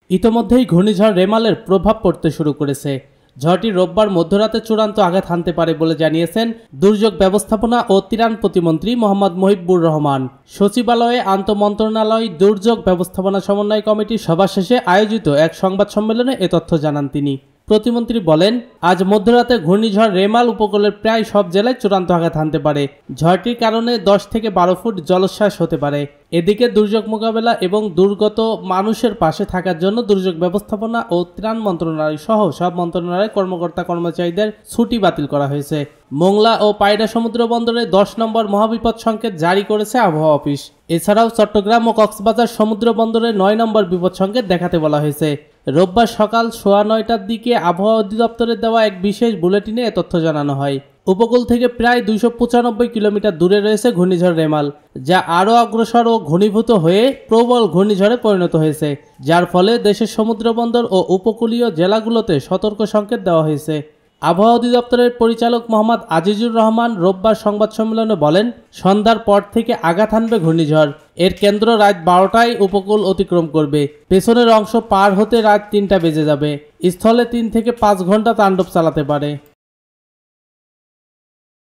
ইতোমধ্যেই ঘূর্ণিঝড় রেমালের প্রভাব পড়তে শুরু করেছে। ঝড়টি রোববার মধ্যরাতে চূড়ান্ত আঘাত হানতে পারে বলে জানিয়েছেন দুর্যোগ ব্যবস্থাপনা ও ত্রাণ প্রতিমন্ত্রী মোহাম্মদ মহিবুর রহমান। সচিবালয়ে আন্তঃমন্ত্রণালয় দুর্যোগ ব্যবস্থাপনা সমন্বয় কমিটির সভা শেষে আয়োজিত এক সংবাদ সম্মেলনে এ তথ্য জানান তিনি। প্রতিমন্ত্রী বলেন, আজ মধ্যরাতে ঘূর্ণিঝড় রেমাল উপকূলের প্রায় সব জেলায় চূড়ান্ত আঘাত হানতে পারে। ঝড়টির কারণে 10 থেকে 12 ফুট জলোচ্ছ্বাস হতে পারে। এদিকে দুর্যোগ মোকাবেলা এবং দুর্গত মানুষের পাশে থাকার জন্য দুর্যোগ ব্যবস্থাপনা ও ত্রাণ মন্ত্রণালয় সহ সব মন্ত্রণালয়ের কর্মকর্তা কর্মচারীদের ছুটি বাতিল করা হয়েছে। মোংলা ও পায়রা সমুদ্র বন্দরে 10 নম্বর মহাবিপদ সংকেত জারি করেছে আবহাওয়া অফিস। এছাড়াও চট্টগ্রাম ও কক্সবাজার সমুদ্র বন্দরে 9 নম্বর বিপদ সংকেত দেখাতে বলা হয়েছে। রোববার সকাল 9:15টার দিকে আবহাওয়া অধিদপ্তরের দেওয়া এক বিশেষ বুলেটিনে এ তথ্য জানানো হয়। উপকূল থেকে প্রায় 295 কিলোমিটার দূরে রয়েছে ঘূর্ণিঝড় রেমাল, যা আরও অগ্রসর ও ঘনীভূত হয়ে প্রবল ঘূর্ণিঝড়ে পরিণত হয়েছে, যার ফলে দেশের সমুদ্র বন্দর ও উপকূলীয় জেলাগুলোতে সতর্ক সংকেত দেওয়া হয়েছে। আবহাওয়া অধিদপ্তরের পরিচালক মোহাম্মদ আজিজুর রহমান রোববার সংবাদ সম্মেলনে বলেন, সন্ধ্যার পর থেকে আঘাত হানবে ঘূর্ণিঝড়। এর কেন্দ্র রাত 12টায় উপকূল অতিক্রম করবে। পেছনের অংশ পার হতে রাত 3টা বেজে যাবে। স্থলে 3 থেকে 5 ঘন্টা তাণ্ডব চালাতে পারে।